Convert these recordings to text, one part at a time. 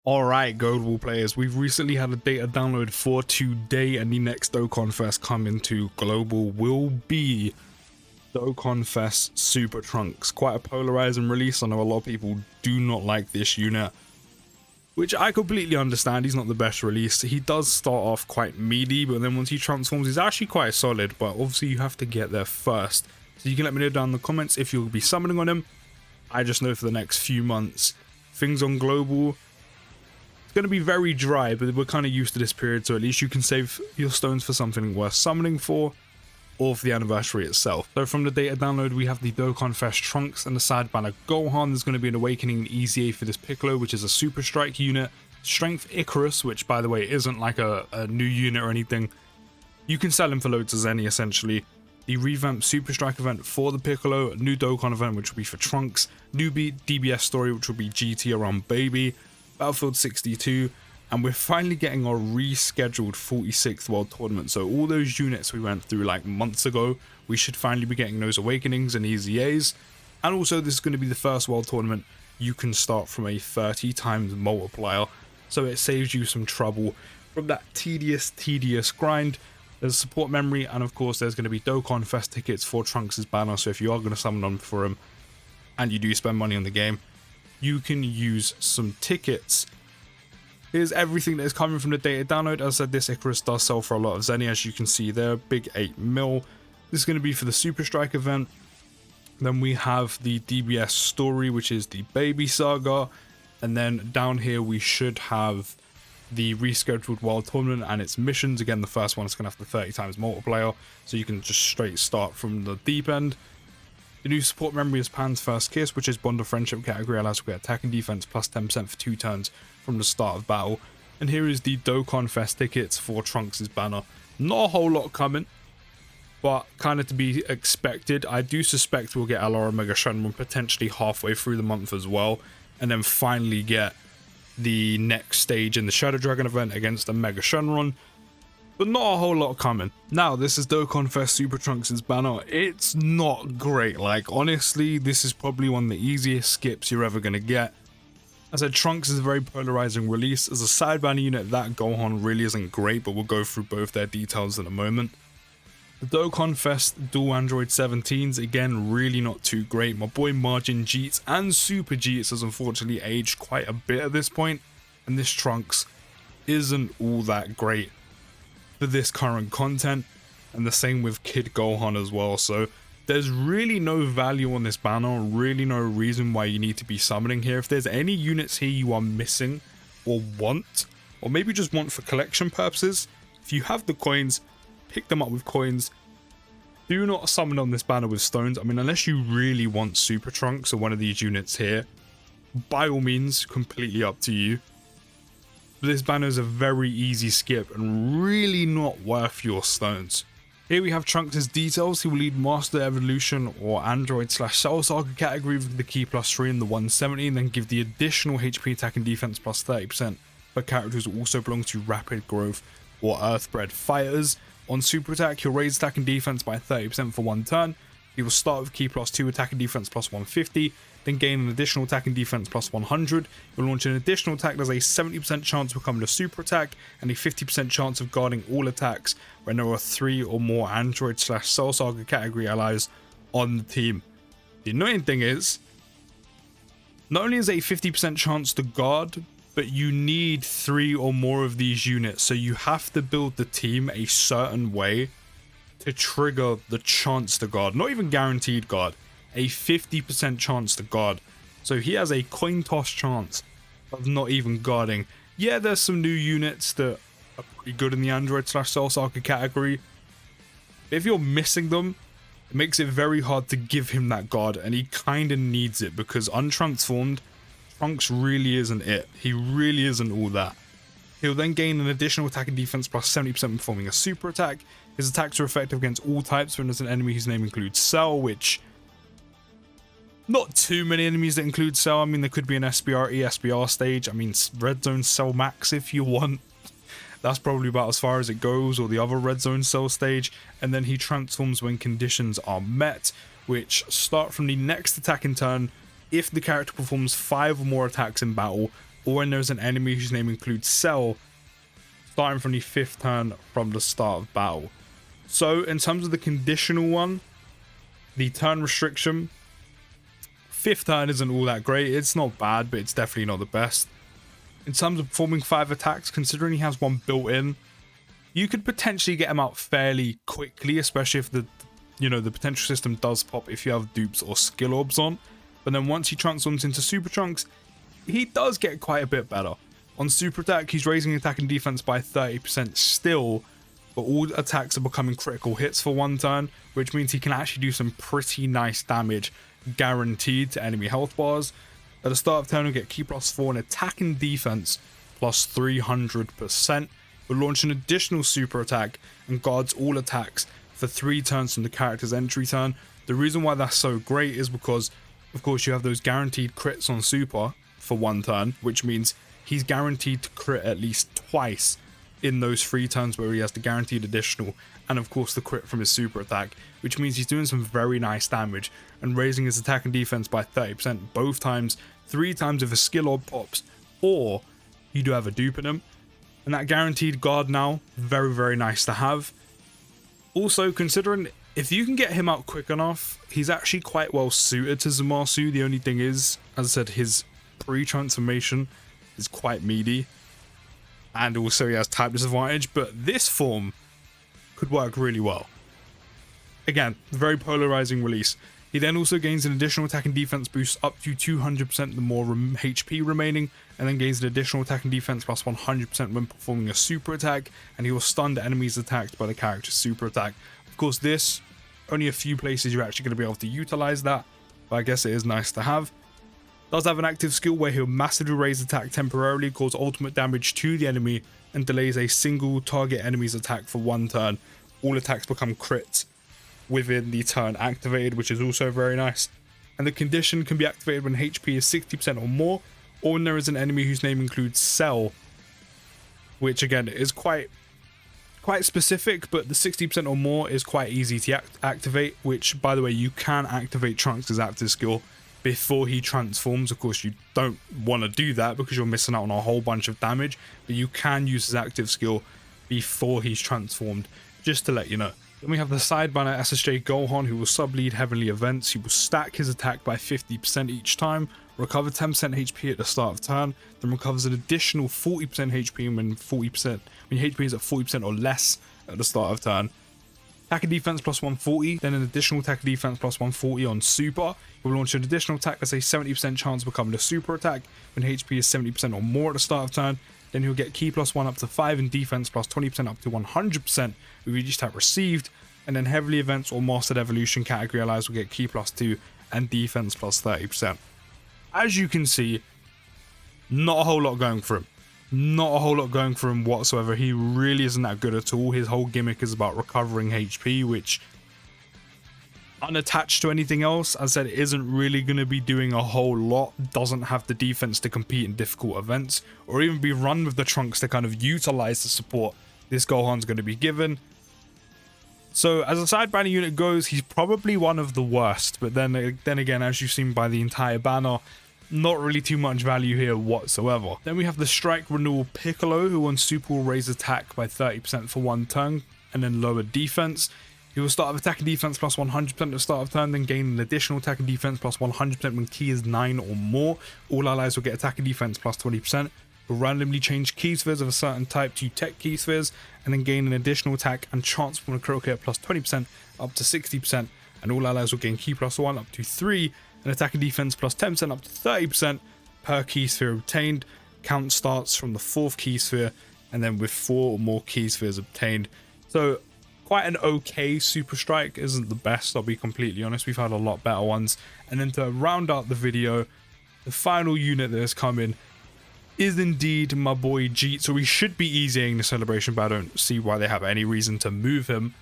Alright, global players, we've recently had a data download for today, and the next Dokkanfest coming to global will be Dokkanfest Super Trunks. Quite a polarizing release. I know a lot of people do not like this unit, which I completely understand. He's not the best release. He does start off quite meaty, but then once he transforms, he's actually quite solid, but obviously you have to get there first. So you can let me know down in the comments if you'll be summoning on him. I just know for the next few months, things on global, it's going to be very dry, but we're kind of used to this period, so at least you can save your stones for something worth summoning for, or for the anniversary itself. So from the data download, we have the Dokkanfest Trunks and the side banner Gohan. There's going to be an Awakening and Easy A for this Piccolo, which is a Super Strike unit. Strength Icarus, which by the way isn't like a new unit or anything. You can sell him for loads as any essentially. The revamped Super Strike event for the Piccolo, a new Dokkan event which will be for Trunks, new DBS story which will be GT around Baby, Battlefield 62, and we're finally getting our rescheduled 46th World Tournament. So all those units we went through like months ago, we should finally be getting those Awakenings and Easy A's. And also this is going to be the first World Tournament you can start from a 30 times multiplier, so it saves you some trouble from that tedious grind. There's support memory, and of course there's going to be Dokkanfest tickets for Trunks' banner, so if you are going to summon on for him and you do spend money on the game, you can use some tickets. Here's everything that is coming from the data download. As I said, this Icarus does sell for a lot of Zenny, as you can see there, big 8 mil. This is going to be for the Super Strike event. Then we have the DBS story, which is the Baby Saga, and then down here we should have the rescheduled World Tournament and its missions. Again, the first one is going to have the 30 times multiplier, so you can just straight start from the deep end. The new support memory is Pan's First Kiss, which is Bond of Friendship category, allows to get attack and defense plus 10% for 2 turns from the start of battle. And here is the Dokkanfest tickets for Trunks' banner. Not a whole lot coming, but kind of to be expected. I do suspect we'll get LR Mega Shenron potentially halfway through the month as well, and then finally get the next stage in the Shadow Dragon event against a Mega Shenron, but not a whole lot coming. Now, this is Dokkanfest Super Trunks' banner. It's not great. Like, honestly, this is probably one of the easiest skips you're ever going to get. As I said, Trunks is a very polarizing release. As a side banner unit, that Gohan really isn't great, but we'll go through both their details in a moment. The Dokkanfest Dual Android 17s, again, really not too great. My boy Margin Jeets and Super Jeets has unfortunately aged quite a bit at this point, and this Trunks isn't all that great for this current content, and the same with Kid Gohan as well. So there's really no value on this banner, really no reason why you need to be summoning here. If there's any units here you are missing or want, or maybe just want for collection purposes, if you have the coins, pick them up with coins. Do not summon on this banner with stones. I mean, unless you really want Super Trunks or one of these units here, by all means, completely up to you. But this banner is a very easy skip and really not worth your stones. Here we have Trunks' details. He will lead Master Evolution or Android / Cell Saga category with the key +3 and the 170, and then give the additional HP attack and defense plus 30% for characters who also belong to Rapid Growth or Earthbred fighters. On Super Attack, he'll raise attack and defense by 30% for 1 turn. He will start with key +2 attack and defense plus 150, then gain an additional attack and defense plus 100. He'll launch an additional attack that has a 70% chance of becoming a super attack and a 50% chance of guarding all attacks when there are 3 or more Android / Cell Saga category allies on the team. The annoying thing is, not only is it a 50% chance to guard, but you need 3 or more of these units, so you have to build the team a certain way to trigger the chance to guard. Not even guaranteed guard, a 50% chance to guard. So he has a coin toss chance of not even guarding. Yeah, there's some new units that are pretty good in the Android / Cell Saga category. If you're missing them, it makes it very hard to give him that guard, and he kind of needs it because untransformed, Trunks really isn't it. He really isn't all that. He'll then gain an additional attack and defense plus 70% performing a super attack. His attacks are effective against all types when there's an enemy whose name includes Cell, which, not too many enemies that include Cell. I mean, there could be an SBR, ESBR stage. I mean, Red Zone Cell Max if you want. That's probably about as far as it goes, or the other Red Zone Cell stage. And then he transforms when conditions are met, which start from the next attacking turn if the character performs 5 or more attacks in battle, or when there's an enemy whose name includes Cell, starting from the 5th turn from the start of battle. So in terms of the conditional one, the turn restriction, 5th turn isn't all that great. It's not bad, but it's definitely not the best. In terms of performing 5 attacks, considering he has one built in, you could potentially get him out fairly quickly, especially if the potential system does pop if you have dupes or skill orbs on. But then once he transforms into Super Trunks, he does get quite a bit better. On Super Attack, he's raising attack and defense by 30% still, but all attacks are becoming critical hits for 1 turn, which means he can actually do some pretty nice damage guaranteed to enemy health bars. At the start of turn, he'll get Key +4 in attack and defense plus 300%. Will launch an additional Super Attack and guards all attacks for 3 turns from the character's entry turn. The reason why that's so great is because, of course, you have those guaranteed crits on Super for 1 turn, which means he's guaranteed to crit at least twice in those 3 turns where he has the guaranteed additional, and of course the crit from his Super Attack, which means he's doing some very nice damage and raising his attack and defense by 30% both times, 3 times if a skill orb pops, or you do have a dupe in him. And that guaranteed guard now, very, very nice to have. Also, considering if you can get him out quick enough, he's actually quite well suited to Zamasu. The only thing is, as I said, his pre-transformation is quite meaty. And also he has type disadvantage, but this form could work really well. Again, very polarizing release. He then also gains an additional attack and defense boost up to 200% the more HP remaining, and then gains an additional attack and defense plus 100% when performing a super attack, and he will stun the enemies attacked by the character's super attack. Of course, this, only a few places you're actually going to be able to utilize that, but I guess it is nice to have. Does have an active skill where he'll massively raise attack temporarily, cause ultimate damage to the enemy, and delays a single target enemy's attack for 1 turn. All attacks become crits within the turn activated, which is also very nice. And the condition can be activated when HP is 60% or more, or when there is an enemy whose name includes Cell, which again is quite specific, but the 60% or more is quite easy to activate, which, by the way, you can activate Trunks' active skill before he transforms. Of course, you don't want to do that because you're missing out on a whole bunch of damage, but you can use his active skill before he's transformed, just to let you know. Then we have the side banner SSJ Gohan, who will sub-lead heavenly events. He will stack his attack by 50% each time, recover 10% HP at the start of turn, then recovers an additional 40% HP when HP is at 40% or less at the start of turn. Attack and defense plus 140, then an additional attack and defense plus 140 on super. He will launch an additional attack that's a 70% chance of becoming a super attack when HP is 70% or more at the start of turn. Then he'll get key plus 1 up to 5 and defense plus 20% up to 100% with each attack received. And then heavily events or mastered evolution category allies will get key plus 2 and defense plus 30%. As you can see, not a whole lot going for him. Not a whole lot going for him whatsoever. He really isn't that good at all. His whole gimmick is about recovering HP, which, unattached to anything else, as I said, isn't really going to be doing a whole lot. Doesn't have the defense to compete in difficult events, or even be run with the Trunks to kind of utilize the support this Gohan's going to be given. So as a side banner unit goes, he's probably one of the worst, but then again, as you've seen by the entire banner, not really too much value here whatsoever. Then we have the Strike Renewal Piccolo, who on super will raise attack by 30% for 1 turn, and then lower defense. He will start with attack and defense plus 100% at the start of turn, then gain an additional attack and defense plus 100% when key is 9 or more. All allies will get attack and defense plus 20%. Will randomly change key spheres of a certain type to tech key spheres, and then gain an additional attack and chance from a critical hit plus 20% up to 60%. And all allies will gain key plus 1 up to 3, and attack and defense plus 10% up to 30% per key sphere obtained. Count starts from the 4th key sphere, and then with 4 or more key spheres obtained. So quite an okay Super Strike. Isn't the best, I'll be completely honest. We've had a lot better ones. And then to round out the video, the final unit that has come in is indeed my boy Jeet. So we should be easying the celebration, but I don't see why they have any reason to move him.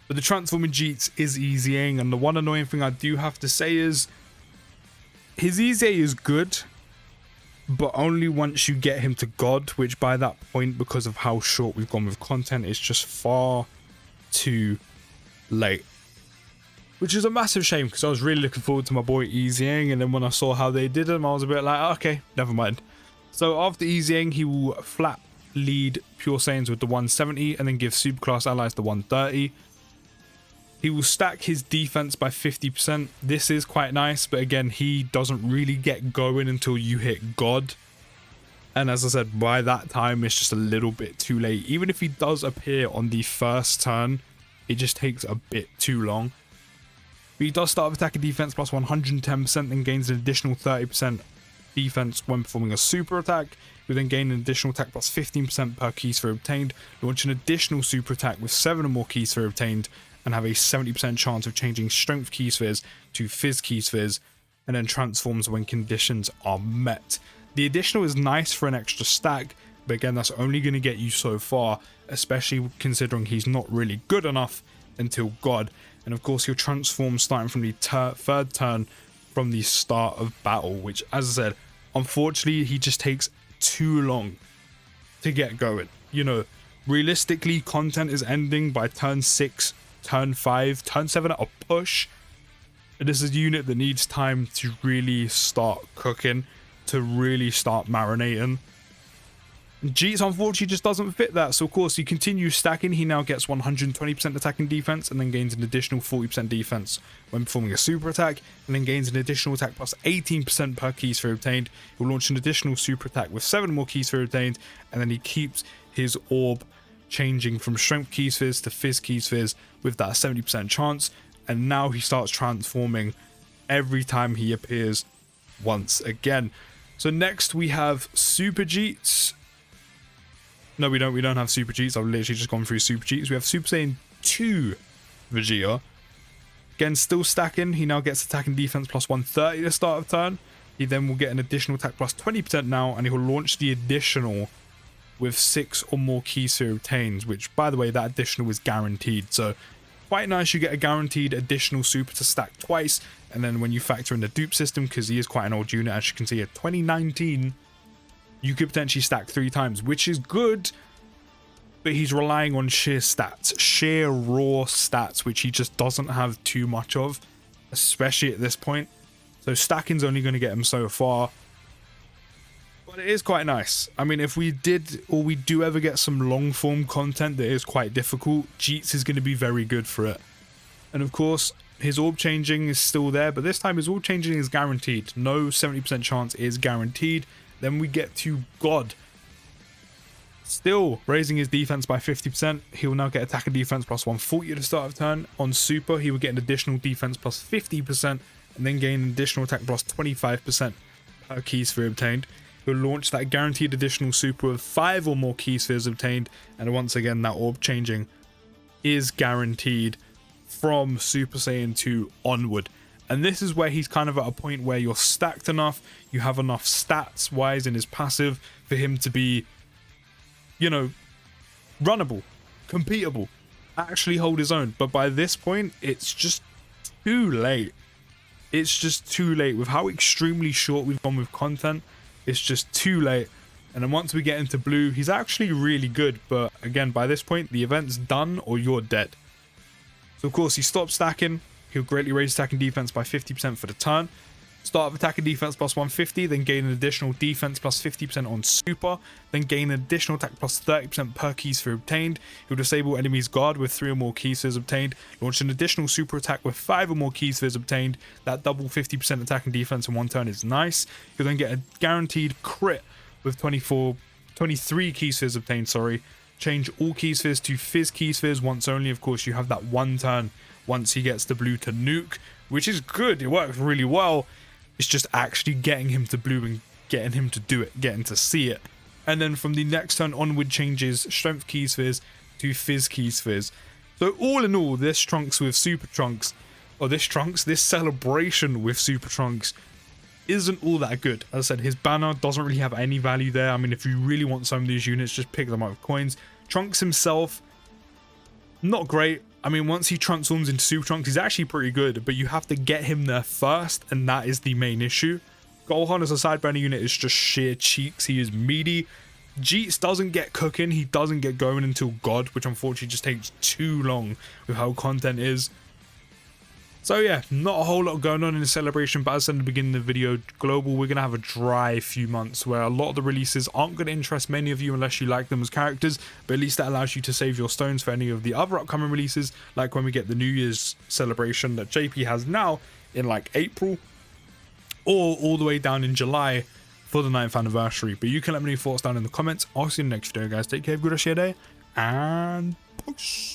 But the transforming Jeets is easying, and the one annoying thing I do have to say is his easy is good, but only once you get him to God, which by that point, because of how short we've gone with content, is just far too late. Which is a massive shame, because I was really looking forward to my boy easying, and then when I saw how they did him, I was a bit like, okay, never mind. So after easying, he will flat lead Pure Saiyans with the 170 and then give Superclass allies the 130. He will stack his defense by 50%. This is quite nice, but again, he doesn't really get going until you hit God. And as I said, by that time, it's just a little bit too late. Even if he does appear on the first turn, it just takes a bit too long. But he does start with attack and defense plus 110% and gains an additional 30% defense when performing a super attack. You then gain an additional attack plus 15% per key sphere obtained. Launch an additional super attack with 7 or more key sphere obtained and have a 70% chance of changing strength key spheres to fizz key spheres, and then transforms when conditions are met. The additional is nice for an extra stack, but again, that's only going to get you so far, especially considering he's not really good enough until God. And of course, he'll transform starting from the third turn from the start of battle, which, as I said, unfortunately, he just takes too long to get going. You know, realistically, content is ending by turn 6, turn 5, turn 7 at a push. And this is a unit that needs time to really start cooking, to really start marinating. Jeets unfortunately just doesn't fit that, so of course he continues stacking. He now gets 120% attack and defense and then gains an additional 40% defense when performing a super attack, and then gains an additional attack plus 18% per key sphere obtained. He'll launch an additional super attack with 7 more key sphere obtained, and then he keeps his orb changing from strength key spheres to fizz key spheres with that 70% chance, and now he starts transforming every time he appears once again. So next we have Super Jeets. No, we don't have Super Jeets. I've literally just gone through Super Jeets. We have Super Saiyan 2 Vegeta. Again, still stacking. He now gets attack and defense plus 130 at the start of turn. He then will get an additional attack plus 20% now, and he will launch the additional with 6 or more key sphere obtained, which, by the way, that additional is guaranteed. So quite nice, you get a guaranteed additional super to stack twice, and then when you factor in the dupe system, because he is quite an old unit, as you can see, at 2019, you could potentially stack 3 times, which is good, but he's relying on sheer stats, sheer raw stats, which he just doesn't have too much of, especially at this point. So stacking's only going to get him so far, but it is quite nice. I mean, if we did, or we do ever get some long form content that is quite difficult, Jeets is going to be very good for it. And of course, his orb changing is still there, but this time his orb changing is guaranteed. No 70% chance is guaranteed. Then we get to God. Still raising his defense by 50%. He will now get attack and defense plus 140 at the start of turn. On super, he will get an additional defense plus 50% and then gain an additional attack plus 25% per key sphere obtained. He'll launch that guaranteed additional super with 5 or more key spheres obtained, and once again that orb changing is guaranteed from Super Saiyan 2 onward. And this is where he's kind of at a point where you're stacked enough, you have enough stats wise in his passive for him to be, you know, runnable, completable, actually hold his own. But by this point, it's just too late. It's just too late. With how extremely short we've gone with content, it's just too late. And then once we get into blue, he's actually really good. But again, by this point, the event's done or you're dead. So of course, he stops stacking. He'll greatly raise attack and defense by 50% for the turn. Start with attack and defense plus 150, then gain an additional defense plus 50% on super, then gain an additional attack plus 30% per key sphere obtained. He'll disable enemy's guard with 3 or more key spheres obtained, launch an additional super attack with 5 or more key spheres obtained. That double 50% attack and defense in one turn is nice. He'll then get a guaranteed crit with 23 key spheres obtained, Change all key spheres to fizz key spheres once only. Of course, you have that one turn once he gets to blue to nuke, which is good. It works really well. It's just actually getting him to blue and getting him to do it, getting to see it. And then from the next turn onward, changes strength key spheres to fizz key spheres. So all in all, this Trunks with Super Trunks, or this celebration with Super Trunks isn't all that good. As I said, his banner doesn't really have any value there. I mean, if you really want some of these units, just pick them up with coins. Trunks himself, not great. I mean, once he transforms into Super Trunks, he's actually pretty good, but you have to get him there first, and that is the main issue. Gohan as a side banner unit is just sheer cheeks. He is meaty. Jeets doesn't get cooking. He doesn't get going until God, which unfortunately just takes too long with how content is. So yeah, not a whole lot going on in the celebration, but as I said in the beginning of the video, global, we're going to have a dry few months where a lot of the releases aren't going to interest many of you unless you like them as characters, but at least that allows you to save your stones for any of the other upcoming releases, like when we get the New Year's celebration that JP has now in like April, or all the way down in July for the 9th anniversary. But you can let me know your thoughts down in the comments. I'll see you in the next video, guys. Take care, have a good rest of your day, and peace.